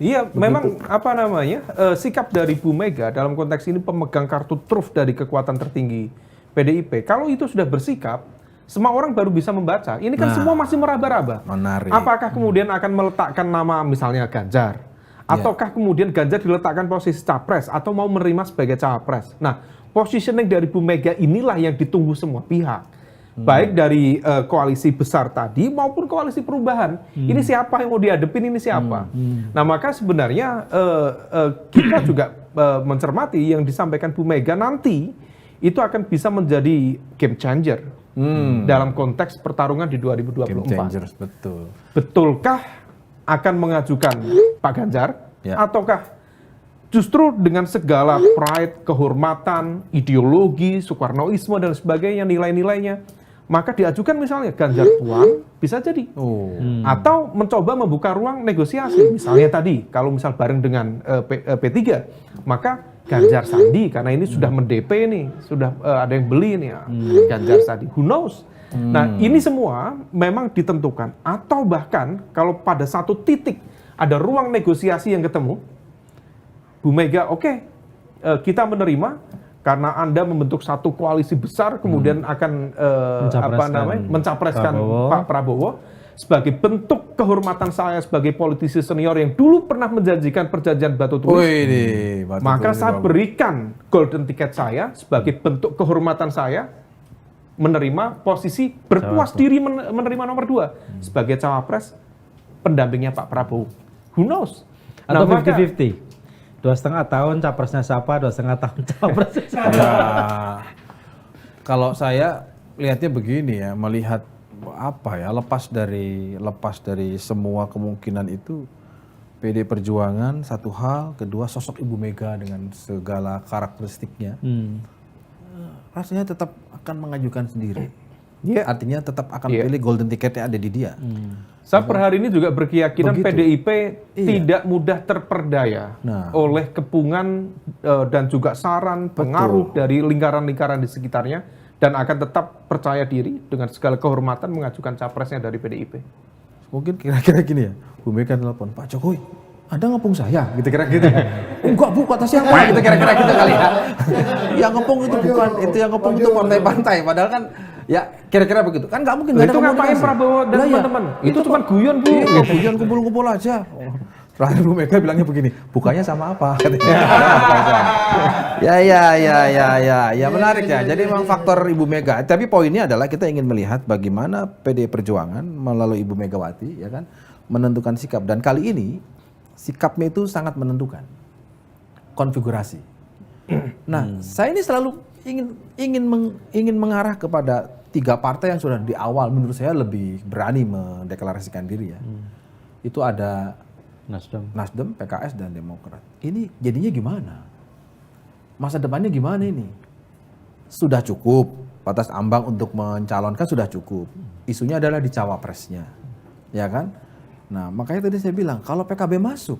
Speaker 1: iya, memang apa namanya sikap dari Bu Mega dalam konteks ini pemegang kartu truf dari kekuatan tertinggi PDIP. Kalau itu sudah bersikap, semua orang baru bisa membaca. Ini kan semua masih meraba-raba.
Speaker 2: Menarik.
Speaker 1: Apakah kemudian akan meletakkan nama misalnya Ganjar? Ataukah kemudian Ganjar diletakkan posisi capres atau mau menerima sebagai cawapres? Nah, positioning dari Bu Mega inilah yang ditunggu semua pihak. Baik dari koalisi besar tadi maupun koalisi perubahan. Ini siapa yang mau dihadapin, ini siapa? Nah, maka sebenarnya kita juga mencermati yang disampaikan Bu Mega nanti itu akan bisa menjadi game changer. Dalam konteks pertarungan di 2024.
Speaker 2: Game changers, betul.
Speaker 1: Betulkah akan mengajukan Pak Ganjar? Ataukah justru dengan segala pride, kehormatan, ideologi, Soekarnoisme dan sebagainya, nilai-nilainya, maka diajukan misalnya Ganjar Puan, bisa jadi. Atau mencoba membuka ruang negosiasi. Misalnya tadi, kalau misal bareng dengan P3, maka Ganjar Sandi, karena ini sudah mendp nih, sudah ada yang beli nih ya, Ganjar Sandi, who knows? Nah, ini semua memang ditentukan, atau bahkan kalau pada satu titik ada ruang negosiasi yang ketemu, Bu Mega, oke, kita menerima karena Anda membentuk satu koalisi besar, kemudian akan mencapreskan Pak Prabowo. sebagai bentuk kehormatan saya sebagai politisi senior yang dulu pernah menjanjikan perjanjian batu tulis, maka saya berikan golden ticket saya sebagai bentuk kehormatan saya menerima posisi berpuas diri menerima nomor 2 sebagai cawapres pendampingnya Pak Prabowo. Who knows?
Speaker 3: Atau 50-50. 2,5 tahun capresnya siapa, 2,5 tahun capresnya siapa.
Speaker 2: Ya, kalau saya lihatnya begini ya, melihat lepas dari semua kemungkinan itu, PD Perjuangan satu hal, kedua sosok Ibu Mega dengan segala karakteristiknya, rasanya tetap akan mengajukan sendiri. Artinya tetap akan pilih golden ticketnya ada di dia.
Speaker 1: Saya per hari ini juga berkeyakinan PDIP tidak mudah terperdaya oleh kepungan dan juga saran, pengaruh dari lingkaran-lingkaran di sekitarnya, dan akan tetap percaya diri dengan segala kehormatan mengajukan capresnya dari PDIP.
Speaker 2: Mungkin kira-kira gini ya, Bu Mega telepon, Pak Jokowi, Anda ngepung saya, gitu kira-kira. Enggak Bu, kata siapa? Gitu kira-kira gitu kali ya. Yang ngepung itu bukan, itu yang ngepung itu pantai-pantai, padahal kan ya kira-kira begitu. Kan nggak mungkin nggak ada
Speaker 1: itu ngapain Prabowo dan teman-teman? Itu cuma guyon Bu.
Speaker 2: Guyon kumpul-kumpul aja. Terakhir Bu Mega bilangnya begini, bukanya sama apa? Ya menarik ya. Jadi memang faktor Ibu Mega. Tapi poinnya adalah kita ingin melihat bagaimana PD Perjuangan melalui Ibu Megawati, ya kan, menentukan sikap. Dan kali ini sikapnya itu sangat menentukan konfigurasi. Nah, saya ini selalu ingin mengarah kepada 3 partai yang sudah di awal menurut saya lebih berani mendeklarasikan diri ya. Itu ada Nasdem, PKS dan Demokrat. Ini jadinya gimana? Masa depannya gimana ini? Sudah cukup batas ambang untuk mencalonkan, sudah cukup. Isunya adalah di cawapresnya. Ya kan? Nah, makanya tadi saya bilang kalau PKB masuk,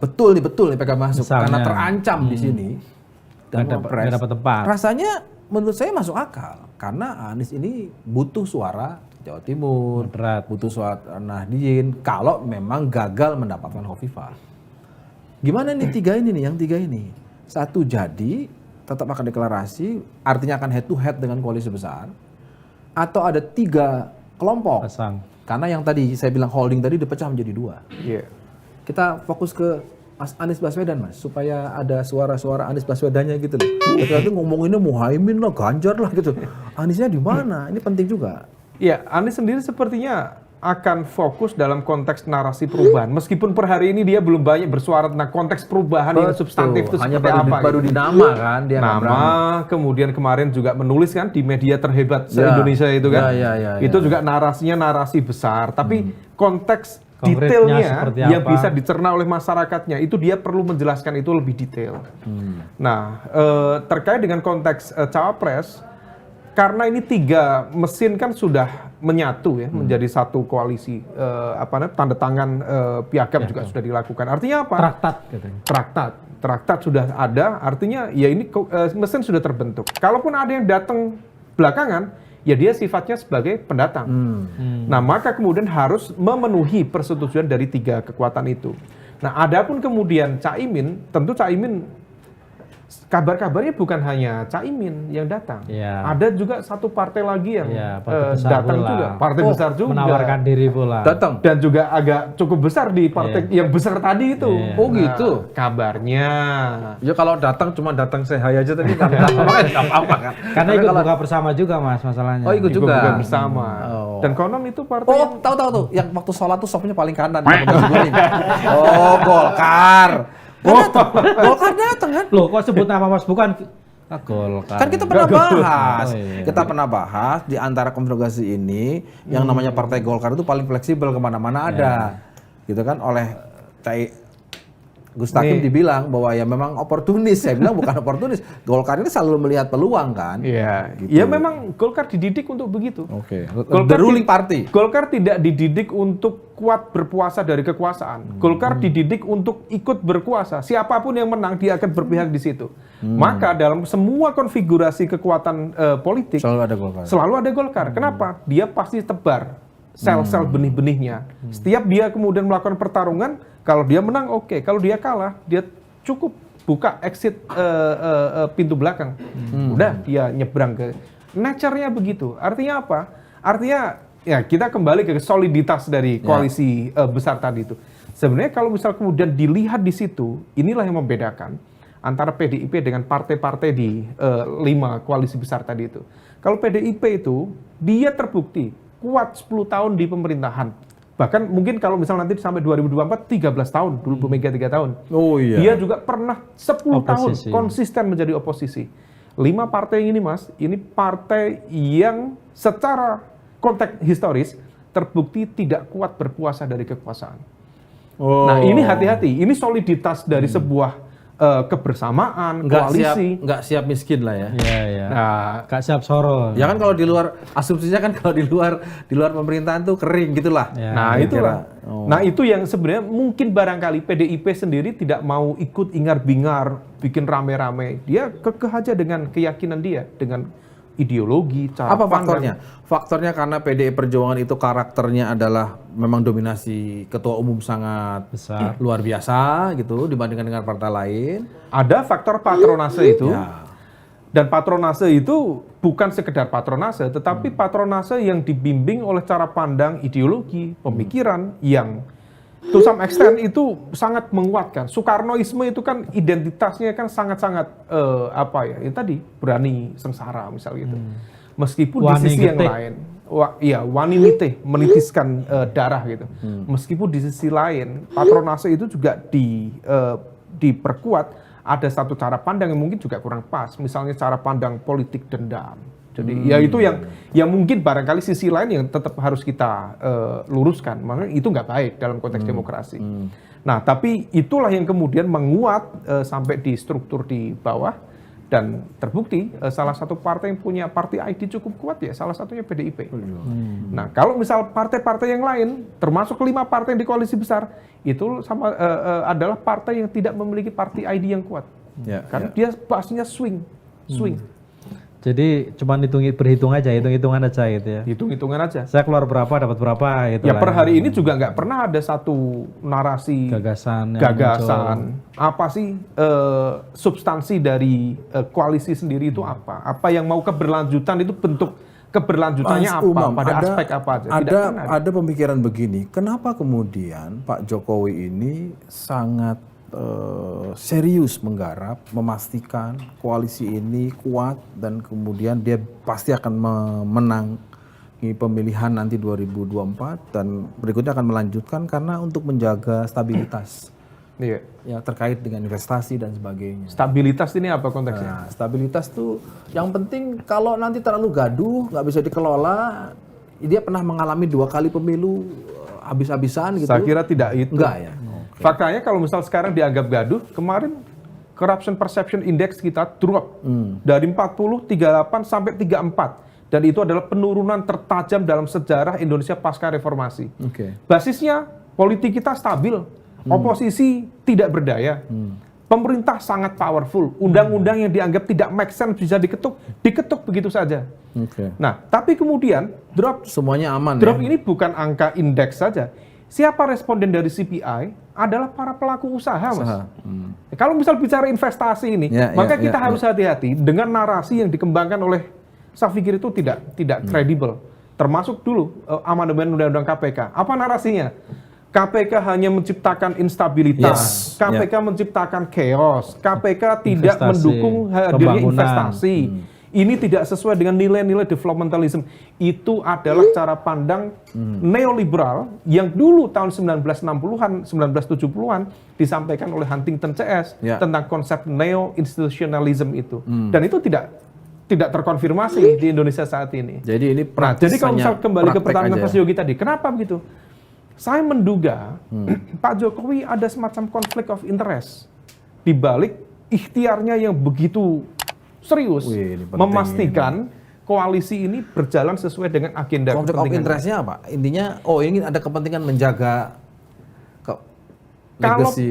Speaker 2: betul nih PKB masuk. Misalnya, karena terancam di sini dan Wapres,
Speaker 3: dapat tempat.
Speaker 2: Rasanya menurut saya masuk akal karena Anies ini butuh suara Jawa Timur, butuh suara Nahdien kalau memang gagal mendapatkan Hovifah. Gimana nih yang tiga ini? Satu jadi tetap akan deklarasi, artinya akan head to head dengan koalisi besar, atau ada 3 kelompok. Karena yang tadi saya bilang holding tadi dipecah menjadi 2. Kita fokus ke Mas Anies Baswedan, Mas, supaya ada suara-suara Anies Baswedannya gitu loh. Berarti ngomonginnya Muhaimin lah, Ganjar lah gitu. Aniesnya di mana? Ini penting juga.
Speaker 1: Iya, Anies sendiri sepertinya akan fokus dalam konteks narasi perubahan. Meskipun per hari ini dia belum banyak bersuara tentang konteks perubahan yang substantif itu
Speaker 2: hanya
Speaker 1: seperti apa.
Speaker 2: Baru di nama kan dia.
Speaker 1: Nama, kemudian kemarin juga menulis kan di media terhebat se-Indonesia itu kan. Itu juga narasinya narasi besar, tapi konteks detailnya yang bisa dicerna oleh masyarakatnya itu dia perlu menjelaskan itu lebih detail. Nah, terkait dengan konteks cawapres, karena ini 3 mesin kan sudah menyatu ya menjadi satu koalisi, tanda tangan piagam juga sudah dilakukan. Artinya apa? Traktat sudah ada. Artinya ya ini mesin sudah terbentuk. Kalaupun ada yang datang belakangan, ya dia sifatnya sebagai pendatang. Nah, maka kemudian harus memenuhi persetujuan dari 3 kekuatan itu. Nah, adapun kemudian Caimin, tentu Caimin kabar-kabarnya bukan hanya Caimin yang datang. Ada juga satu partai lagi yang datang juga. Partai besar juga.
Speaker 3: Menawarkan diri pula.
Speaker 1: Datang. Dan juga agak cukup besar di partai yang besar tadi itu.
Speaker 2: Oh gitu.
Speaker 1: Kabarnya.
Speaker 2: Ya kalau datang cuma datang sehai aja tadi nggak apa-apa kan.
Speaker 3: Karena ikut buka bersama juga Mas masalahnya.
Speaker 2: Oh ikut juga.
Speaker 1: Buka bersama. Dan konon itu partai
Speaker 2: tahu tuh. Yang waktu sholat tuh sopnya paling kanan. Oh Golkar. Golkar datang kan?
Speaker 3: Loh, kok sebut nama Mas bukan Golkar.
Speaker 2: Kan kita pernah bahas. Kita pernah bahas di antara konfigurasi ini yang namanya Partai Golkar itu paling fleksibel kemana-mana ada. Gitu kan oleh Gus Takim dibilang bahwa ya memang oportunis. Saya bilang bukan oportunis. Golkar ini selalu melihat peluang kan.
Speaker 1: Iya.
Speaker 2: Gitu.
Speaker 1: Ya memang Golkar dididik untuk begitu.
Speaker 2: Oke. The ruling party.
Speaker 1: Golkar tidak dididik untuk kuat berpuasa dari kekuasaan. Golkar dididik untuk ikut berkuasa. Siapapun yang menang dia akan berpihak di situ. Maka dalam semua konfigurasi kekuatan politik selalu ada Golkar. Kenapa? Dia pasti tebar sel-sel benih-benihnya. Setiap dia kemudian melakukan pertarungan, kalau dia menang oke, kalau dia kalah dia cukup buka exit pintu belakang. Udah dia nyebrang ke nature-nya begitu. Artinya apa? Artinya ya kita kembali ke soliditas dari koalisi besar tadi itu. Sebenarnya kalau misal kemudian dilihat di situ, inilah yang membedakan antara PDIP dengan partai-partai di 5 koalisi besar tadi itu. Kalau PDIP itu, dia terbukti kuat 10 tahun di pemerintahan. Bahkan mungkin kalau misal nanti sampai 2024, 13 tahun, dulu Bu Mega 3 tahun.
Speaker 2: Oh iya.
Speaker 1: Dia juga pernah 10 tahun konsisten menjadi oposisi. 5 partai ini Mas, ini partai yang secara konteks historis terbukti tidak kuat berkuasa dari kekuasaan. Nah ini hati-hati, ini soliditas dari sebuah kebersamaan, koalisi.
Speaker 2: Nggak siap miskin lah ya.
Speaker 3: Iya, iya. Nah, nggak siap soro.
Speaker 2: Ya kan kalau di luar, asumsinya kan kalau di luar pemerintahan tuh kering gitulah.
Speaker 3: Ya,
Speaker 1: nah itulah. Nah itu yang sebenarnya mungkin barangkali PDIP sendiri tidak mau ikut ingar-bingar, bikin rame-rame. Dia kekeh aja dengan keyakinan dia, dengan ideologi, cara
Speaker 2: apa
Speaker 1: pandang.
Speaker 2: faktornya? Faktornya karena PDI Perjuangan itu karakternya adalah memang dominasi ketua umum sangat
Speaker 3: besar,
Speaker 2: luar biasa gitu dibandingkan dengan partai lain.
Speaker 1: Ada faktor patronase itu.
Speaker 2: Ya.
Speaker 1: Dan patronase itu bukan sekedar patronase, tetapi patronase yang dibimbing oleh cara pandang ideologi, pemikiran yang to some extent itu sangat menguatkan. Soekarnoisme itu kan identitasnya kan sangat-sangat itu tadi berani sengsara misalnya gitu. Meskipun
Speaker 3: wani
Speaker 1: di sisi
Speaker 3: getih.
Speaker 1: yang lain, wani nitih, menitiskan darah gitu. Meskipun di sisi lain patronase itu juga diperkuat. Ada satu cara pandang yang mungkin juga kurang pas, misalnya cara pandang politik dendam. Jadi ya itu yang mungkin barangkali sisi lain yang tetap harus kita luruskan. Makanya itu nggak baik dalam konteks demokrasi. Nah tapi itulah yang kemudian menguat sampai di struktur di bawah. Dan terbukti salah satu partai yang punya party ID cukup kuat ya salah satunya PDIP. Nah kalau misal partai-partai yang lain termasuk 5 partai yang di koalisi besar itu adalah partai yang tidak memiliki party ID yang kuat. Karena dia pastinya swing.
Speaker 3: Jadi cuma berhitung aja, hitung-hitungan aja gitu ya.
Speaker 1: Hitung-hitungan aja.
Speaker 3: Saya keluar berapa, dapat berapa gitu.
Speaker 1: Ya per hari ini juga nggak pernah ada satu narasi
Speaker 3: gagasan
Speaker 1: apa sih substansi dari koalisi sendiri itu apa yang mau keberlanjutan itu bentuk keberlanjutannya pada aspek apa aja.
Speaker 2: Ada pemikiran begini, kenapa kemudian Pak Jokowi ini sangat serius menggarap, memastikan koalisi ini kuat dan kemudian dia pasti akan memenangi pemilihan nanti 2024 dan berikutnya akan melanjutkan karena untuk menjaga stabilitas.
Speaker 1: Iya.
Speaker 2: Ya terkait dengan investasi dan sebagainya.
Speaker 1: Stabilitas ini apa konteksnya?
Speaker 2: Nah, stabilitas tuh yang penting kalau nanti terlalu gaduh, nggak bisa dikelola. Dia pernah mengalami 2 kali pemilu habis-habisan gitu.
Speaker 1: Saya kira tidak itu.
Speaker 2: Enggak ya.
Speaker 1: Faktanya kalau misal sekarang dianggap gaduh, kemarin Corruption Perception Index kita drop dari 40, 38 sampai 34. Dan itu adalah penurunan tertajam dalam sejarah Indonesia pasca reformasi. Basisnya politik kita stabil, oposisi tidak berdaya. Pemerintah sangat powerful, undang-undang yang dianggap tidak make sense bisa diketuk begitu saja. Nah, tapi kemudian drop
Speaker 2: semuanya aman.
Speaker 1: Drop ini bukan angka indeks saja. Siapa responden dari CPI adalah para pelaku usaha, Mas. Kalau misal bicara investasi ini, maka kita harus hati-hati dengan narasi yang dikembangkan oleh, saya pikir itu tidak kredibel. Termasuk dulu amandemen Undang-Undang KPK. Apa narasinya? KPK hanya menciptakan instabilitas, KPK menciptakan chaos, KPK tidak mendukung hadirnya investasi. Ini tidak sesuai dengan nilai-nilai developmentalism. Itu adalah cara pandang neoliberal yang dulu tahun 1960-an, 1970-an disampaikan oleh Huntington CS tentang konsep neo-institutionalism itu. Dan itu tidak terkonfirmasi di Indonesia saat ini.
Speaker 2: Jadi ini
Speaker 1: jadi kalau misal kembali ke pertanyaan Mas Yogi tadi, kenapa begitu? Saya menduga Pak Jokowi ada semacam konflik of interest di balik ikhtiarnya yang begitu serius memastikan koalisi ini berjalan sesuai dengan agenda
Speaker 2: konflik of interest-nya apa? Intinya ini ada kepentingan menjaga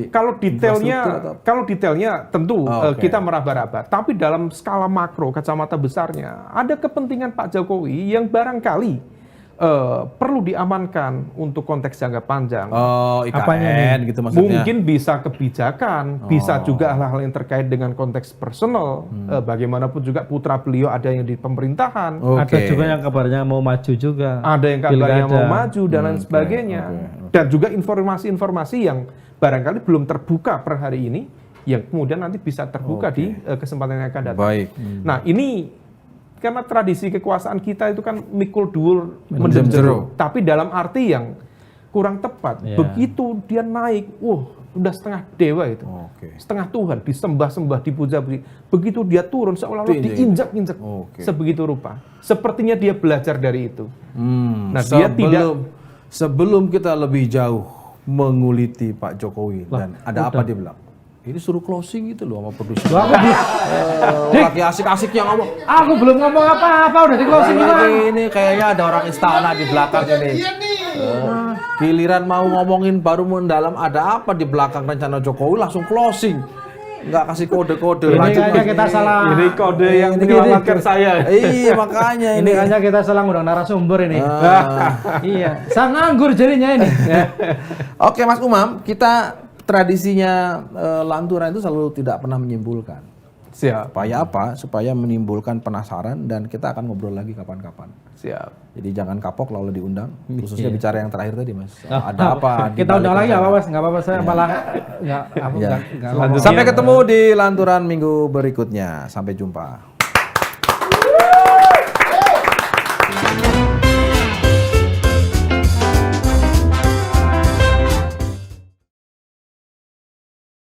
Speaker 1: kalau detailnya tentu kita meraba-raba, tapi dalam skala makro kacamata besarnya ada kepentingan Pak Jokowi yang barangkali perlu diamankan untuk konteks jangka panjang.
Speaker 2: Oh, IKN gitu maksudnya.
Speaker 1: Mungkin bisa kebijakan, bisa juga hal-hal yang terkait dengan konteks personal. Bagaimanapun juga putra beliau ada yang di pemerintahan.
Speaker 3: Ada juga yang kabarnya mau maju juga.
Speaker 1: Ada yang kabarnya mau maju dan lain sebagainya. Dan juga informasi-informasi yang barangkali belum terbuka per hari ini, yang kemudian nanti bisa terbuka di kesempatan yang akan datang.
Speaker 2: Baik.
Speaker 1: Nah ini karena tradisi kekuasaan kita itu kan mikul dhuwur mendem jero, tapi dalam arti yang kurang tepat. Begitu dia naik, udah setengah dewa itu, setengah Tuhan, disembah-sembah, dipuja-puji. Begitu dia turun seolah-olah diinjak-injak, sebegitu rupa. Sepertinya dia belajar dari itu. Nah dia tidak.
Speaker 2: Sebelum kita lebih jauh menguliti Pak Jokowi dan ada apa dia bilang? Ini suruh closing gitu loh sama produser. Lagi asik-asik yang ngomong.
Speaker 3: Aku belum ngomong apa-apa udah di closing
Speaker 2: ini kayaknya ada orang istana di belakangnya nih. Giliran mau ngomongin baru mendalam ada apa di belakang rencana Jokowi langsung closing. Nggak kasih kode-kode.
Speaker 3: Ini kayaknya kita salah.
Speaker 1: Ini kode yang menyelamatkan saya.
Speaker 2: Iya makanya
Speaker 3: ini kayaknya kita salah ngundang narasumber ini. Iya, sang nganggur jadinya ini.
Speaker 2: Oke Mas Umam, kita tradisinya lanturan itu selalu tidak pernah menyimpulkan.
Speaker 1: Siap.
Speaker 2: Supaya apa? Supaya menimbulkan penasaran dan kita akan ngobrol lagi kapan-kapan.
Speaker 1: Siap.
Speaker 2: Jadi jangan kapok lalu diundang, khususnya bicara yang terakhir tadi Mas. Ada apa?
Speaker 3: Kita undang lagi nggak apa-apa, nggak apa-apa saya malah nggak.
Speaker 2: Sampai ketemu di lanturan minggu berikutnya. Sampai jumpa.